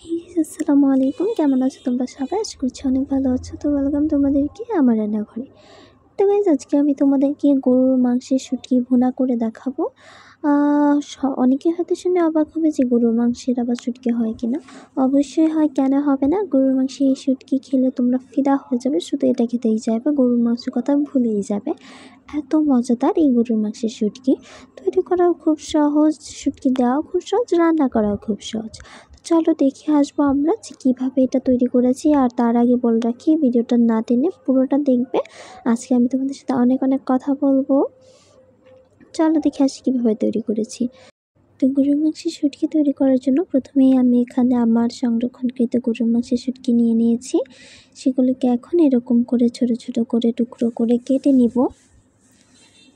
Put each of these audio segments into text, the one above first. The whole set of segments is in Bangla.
আসসালামু আলাইকুম, কেমন আছো তোমরা সবাই? আশা করছি অনেক ভালো আছো। তো ওয়েলকাম তোমাদেরকে আমার রান্নাঘরে। তো গাইজ আজকে আমি তোমাদেরকে গরুর মাংসের শুটকি ভুনা করে দেখাবো। অনেকে হয়তো শুনে অবাক হবে যে গরুর মাংসের আবার শুটকি হয় কিনা। অবশ্যই হয়, কেন হবে না। গরুর মাংসে এই শুটকি খেলে তোমরা ফিদা হয়ে যাবে, শুধু এটা খেতেই যাবে, গরুর মাংসের কথা ভুলেই যাবে। এত মজাদার এই গরুর মাংসের শুটকি। তৈরি করাও খুব সহজ, শুটকি দেওয়াও খুব সহজ, রান্না করাও খুব সহজ। চলো দেখে আসবো আমরা যে কীভাবে এটা তৈরি করেছি। আর তার আগে বলে রাখি, ভিডিওটা না টেনে পুরোটা দেখবে। আজকে আমি তোমাদের সাথে অনেক অনেক কথা বলবো। চলো দেখে আসি কীভাবে তৈরি করেছি। তো গরুর মাংসের শুটকি তৈরি করার জন্য প্রথমেই আমি এখানে আমার সংরক্ষণকৃত গরুর মাংসের শুটকি নিয়ে নিয়েছি। সেগুলোকে এখন এরকম করে ছোট ছোট করে টুকরো করে কেটে নিব।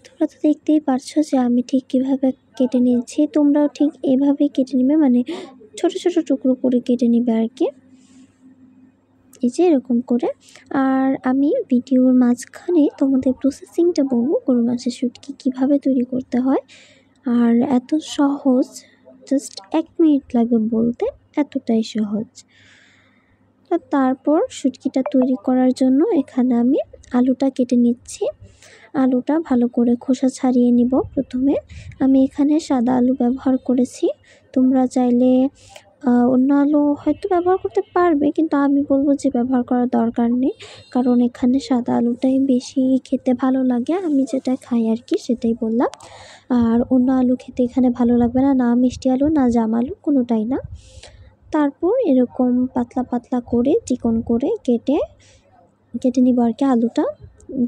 তোমরা তো দেখতেই পারছো যে আমি ঠিক কীভাবে কেটে নিয়েছি, তোমরাও ঠিক এভাবেই কেটে নেবে, মানে ছোট ছোট টুকরো করে কেটে নেবে আর কি, এই যে এরকম করে। আর আমি ভিডিওর মাঝখানে তোমাদের প্রসেসিংটা বলবো, গরুর মাংসের শুটকি কীভাবে তৈরি করতে হয়। আর এত সহজ, জাস্ট 1 মিনিট লাগবে বলতে, এতটাই সহজ। তো তারপর শুটকিটা তৈরি করার জন্য এখানে আমি আলুটা কেটে নিচ্ছি। আলুটা ভালো করে খোসা ছাড়িয়ে নিব। প্রথমে আমি এখানে সাদা আলু ব্যবহার করেছি, তোমরা চাইলে অন্য আলু হয়তো ব্যবহার করতে পারবে, কিন্তু আমি বলবো যে ব্যবহার করার দরকার নেই, কারণ এখানে সাদা আলুটাই বেশি খেতে ভালো লাগে। আমি যেটা খাই আর কি সেটাই বললাম। আর অন্য আলু খেতে এখানে ভালো লাগবে না, না মিষ্টি আলু না জাম আলু, কোনোটাই না। তারপর এরকম পাতলা পাতলা করে চিকন করে কেটে নিব আর কি আলুটা।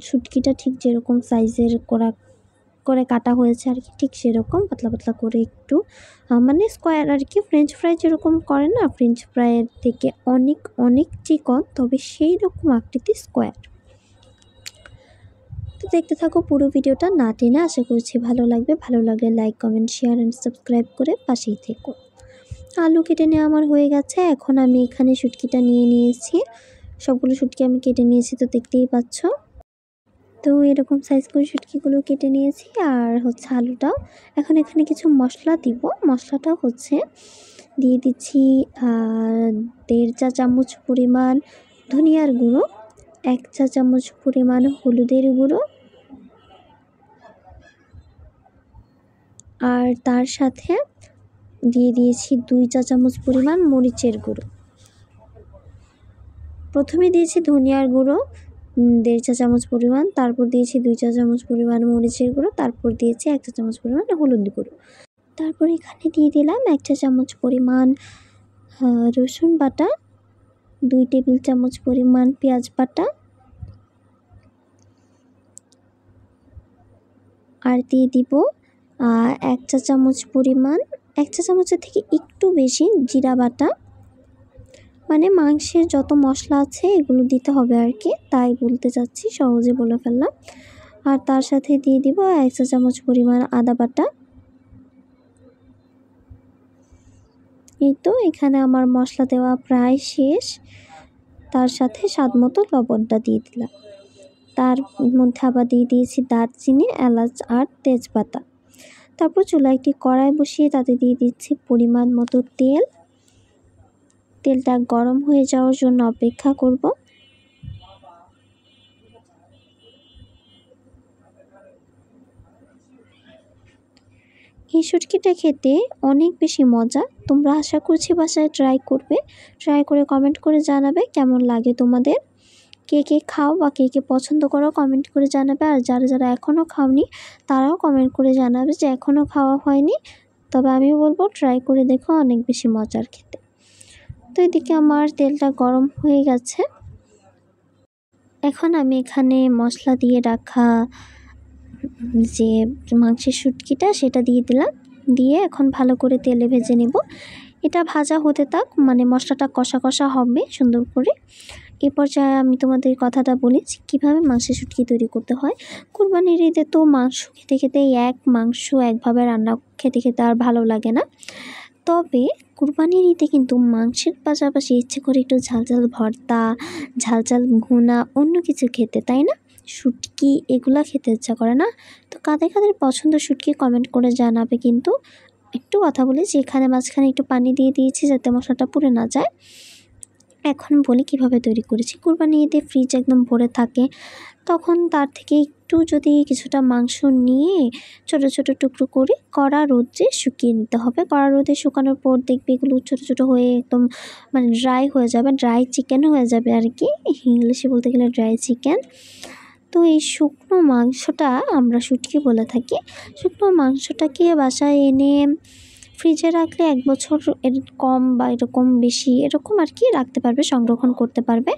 শুটকিটা ঠিক যেরকম সাইজের করে কাটা হয়েছে আর কি, ঠিক সেরকম পাতলা পাতলা করে একটু, মানে স্কোয়ার আর কি, ফ্রেঞ্চ ফ্রাই যেরকম করে না, ফ্রেঞ্চ ফ্রাইয়ের থেকে অনেক অনেক চিকন, তবে সেই রকম আকৃতি স্কোয়ার। তো দেখতে থাকো পুরো ভিডিওটা না টেনে, আশা করছি ভালো লাগবে। ভালো লাগলে like comment share and subscribe করে পাশেই থেকো। আলু কেটে নেওয়া আমার হয়ে গেছে। এখন আমি এখানে শুটকিটা নিয়ে নিয়েছি, সবগুলো শুটকি আমি কেটে নিয়েছি, তো দেখতেই পাচ্ছ। তো এরকম সাইজ করে শুটকিগুলো কেটে নিয়েছি। আর হচ্ছে আলুটাও, এখন এখানে কিছু মশলা দিব। মশলাটা হচ্ছে দিয়ে দিচ্ছি 1.5 চা চামচ পরিমাণ ধনিয়ার গুঁড়ো, 1 চা চামচ পরিমাণ হলুদের গুঁড়ো, আর তার সাথে দিয়ে দিয়েছি 2 চা চামচ পরিমাণ মরিচের গুঁড়ো। প্রথমে দিয়েছি ধনিয়ার গুঁড়ো 1.5 চা চামচ পরিমাণ, তারপর দিয়েছি 2 চা চামচ পরিমাণ মরিচের গুঁড়ো, তারপর দিয়েছি 1 চা চামচ পরিমাণ হলুদ গুঁড়ো। তারপর এখানে দিয়ে দিলাম 1 চা চামচ পরিমাণ রসুন বাটা, 2 টেবিল চামচ পরিমাণ পেঁয়াজ বাটা, আর দিয়ে দিব 1 চা চামচ পরিমাণ, 1 চা চামচের থেকে একটু বেশি জিরা বাটা। মানে মাংসের যত মশলা আছে এগুলো দিতে হবে আর কি, তাই বলতে চাচ্ছি, সহজে বলে ফেললাম। আর তার সাথে দিয়ে দিব 1 চা চামচ পরিমাণ আদা বাটা। এই তো এখানে আমার মশলা দেওয়া প্রায় শেষ। তার সাথে স্বাদ মতো লবণটা দিয়ে দিলাম। তার মধ্যে আবার দিয়ে দিয়েছি দারচিনি, এলাচ আর তেজপাতা। তারপর চুলায় একটি কড়াই বসিয়ে তাতে দিয়ে দিচ্ছি পরিমাণ মতো তেল। তেলটা গরম হয়ে যাওয়ার জন্য অপেক্ষা করব। এই শুটকিটা খেতে অনেক বেশি মজা, তোমরা আশা করছি বাসায় ট্রাই করবে। ট্রাই করে কমেন্ট করে জানাবে কেমন লাগে তোমাদের। কে কে খাও বা কে কে পছন্দ করো কমেন্ট করে জানাবে। আর যারা যারা এখনও খাওনি তারাও কমেন্ট করে জানাবে যে এখনও খাওয়া হয়নি। তবে আমি বলবো ট্রাই করে দেখো, অনেক বেশি মজার খেতে। তো এদিকে আমার তেলটা গরম হয়ে গেছে। এখন আমি এখানে মশলা দিয়ে রাখা যে মাংসের শুটকিটা সেটা দিয়ে দিলাম। দিয়ে এখন ভালো করে তেলে ভেজে নেব। এটা ভাজা হতে থাক, মানে মশলাটা কষা কষা হবে সুন্দর করে। এ পর্যায়ে আমি তোমাদের কথাটা বলি কীভাবে মাংসের শুটকি তৈরি করতে হয়। কুরবানির ঈদে তো মাংস খেতে খেতে মাংস একভাবে রান্না খেতে খেতে আর ভালো লাগে না। তবে কুরবানির ঈদে কিন্তু মাংসের পাশাপাশি ইচ্ছে করে একটু ঝাল ঝাল ভর্তা, ঝাল ঝাল ভুনা, অন্য কিছু খেতে, তাই না? শুটকি এগুলা খেতে ইচ্ছা করে না? তো কাদের কাদের পছন্দ শুটকি কমেন্ট করে জানাবে কিন্তু। একটু কথা বলি যে এখানে মাঝখানে একটু পানি দিয়ে দিয়েছি যাতে মশলাটা পুড়ে না যায়। এখন বলি কিভাবে তৈরি করেছি। কুরবানি ঈদে ফ্রিজ একদম ভরে থাকে, তখন তার থেকে একটু যদি কিছুটা মাংস নিয়ে ছোট ছোট টুকরো করে কড়া রোদে শুকিয়ে নিতে হবে। কড়া রোদে শুকানোর পর দেখবে এগুলো ছোট ছোট হয়ে একদম মানে ড্রাই হয়ে যাবে, ড্রাই চিকেন হয়ে যাবে আর কি, ইংলিশে বলতে গেলে ড্রাই চিকেন। তো এই শুকনো মাংসটা আমরা শুটকি বলে থাকি। শুকনো মাংসটাকে বাসায় এনে ফ্রিজে রাখলে 1 বছর এর কম বা এরকম বেশি এরকম আর কি রাখতে পারবে, সংরক্ষণ করতে পারবে।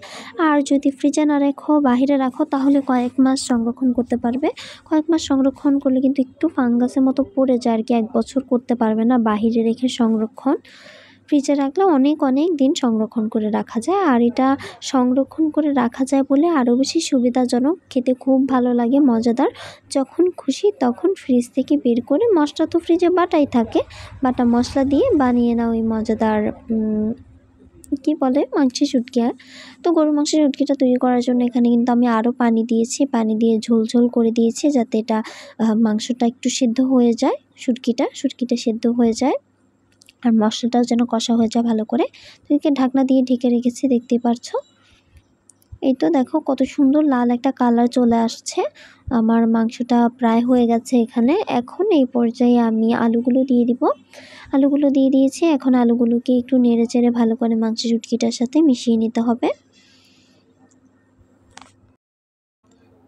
আর যদি ফ্রিজে না রেখো বাহিরে রাখো তাহলে কয়েক মাস সংরক্ষণ করতে পারবে। কয়েক মাস সংরক্ষণ করলে কিন্তু একটু ফাঙ্গাসের মতো পড়ে যায় আর কি, 1 বছর করতে পারবে না বাহিরে রেখে সংরক্ষণ। ফ্রিজে রাখলে অনেক দিন সংরক্ষণ করে রাখা যায়, আর এটা সংরক্ষণ করে রাখা যায় বলে আরও বেশি সুবিধাজনক, খেতে খুব ভালো লাগে, মজাদার। যখন খুশি তখন ফ্রিজ থেকে বের করে, মশলা তো ফ্রিজে বাটাই থাকে, বাটা মশলা দিয়ে বানিয়ে নাও এই মজাদার কী বলে মাংসের শুটকি। আর তো গরুর মাংসের শুটকিটা তৈরি করার জন্য এখানে কিন্তু আমি আরও পানি দিয়েছি, পানি দিয়ে ঝোল করে দিয়েছি যাতে এটা মাংসটা একটু সিদ্ধ হয়ে যায়, শুটকিটা সিদ্ধ হয়ে যায় আর মশলাটাও যেন কষা হয়ে যায় ভালো করে। তো একে ঢাকনা দিয়ে ঢেকে রেখেছি, দেখতেই পারছো। এই তো দেখো কত সুন্দর লাল একটা কালার চলে আসছে, আমার মাংসটা প্রায় হয়ে গেছে এখানে। এখন এই পর্যায়ে আমি আলুগুলো দিয়ে দিব। আলুগুলো দিয়ে দিয়েছি, এখন আলুগুলোকে একটু নেড়ে চেড়ে ভালো করে মাংসের শুটকিটার সাথে মিশিয়ে নিতে হবে।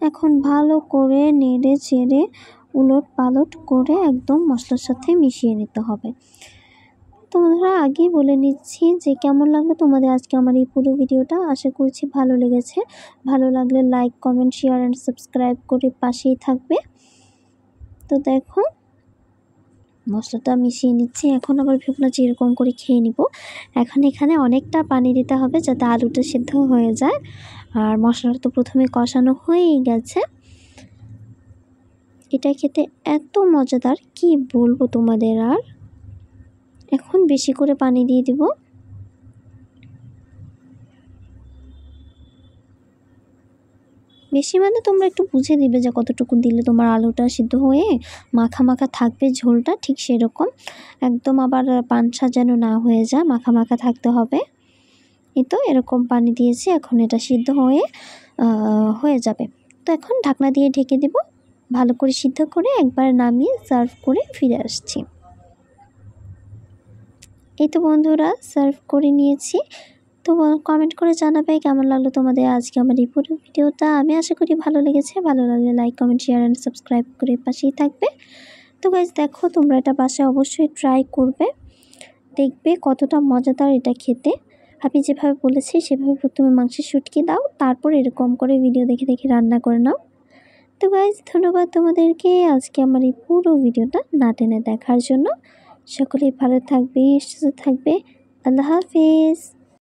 এখন ভালো করে নেড়ে চেড়ে উলট পালট করে একদম মশলার সাথে মিশিয়ে নিতে হবে। তোমরা আগেই বলে নিচ্ছি যে কেমন লাগলো তোমাদের আজকে আমার এই পুরো ভিডিওটা। আশা করছি ভালো লেগেছে। ভালো লাগলে like, comment, share and subscribe করে পাশেই থাকবে। তো দেখো মশলাটা মিশিয়ে নিচ্ছি, এখন আবার ভেবো না যে এরকম করে খেয়ে নিব। এখন এখানে অনেকটা পানি দিতে হবে যাতে আলুটা সিদ্ধ হয়ে যায়, আর মশলাটা তো প্রথমে কষানো হয়েই গেছে। এটা খেতে এত মজাদার কি বলবো তোমাদের। আর এখন বেশি করে পানি দিয়ে দিব। বেশি মানে তোমরা একটু বুঝে দিবে যে কতটুকু দিলে তোমার আলুটা সিদ্ধ হয়ে মাখা মাখা থাকবে, ঝোলটা ঠিক সেরকম, একদম আবার পানসা যেন না হয়ে যায়, মাখা মাখা থাকতে হবে। এই তো এরকম পানি দিয়েছি, এখন এটা সিদ্ধ হয়ে যাবে। তো এখন ঢাকনা দিয়ে ঢেকে দেব, ভালো করে সিদ্ধ করে একবার নামিয়ে সার্ভ করে ফিরে আসছি। এই তো বন্ধুরা সার্ভ করে নিয়েছি। তো কমেন্ট করে জানাবে কেমন লাগলো তোমাদের আজকে আমার এই পুরো ভিডিওটা। আমি আশা করি ভালো লেগেছে। ভালো লাগলে like, comment, share and subscribe করে পাশেই থাকবে। তো গাইজ দেখো তোমরা এটা বাসায় অবশ্যই ট্রাই করবে, দেখবে কতটা মজাদার এটা খেতে। আমি যেভাবে বলেছি সেভাবে প্রথমে মাংসের শুটকি দাও, তারপর এরকম করে ভিডিও দেখে দেখে রান্না করে নাও। তো গাইজ ধন্যবাদ তোমাদেরকে আজকে আমার এই পুরো ভিডিওটা না টেনে দেখার জন্য। সকলেই ভালো থাকবে, সুস্থ থাকবে। আল্লাহ হাফিজ।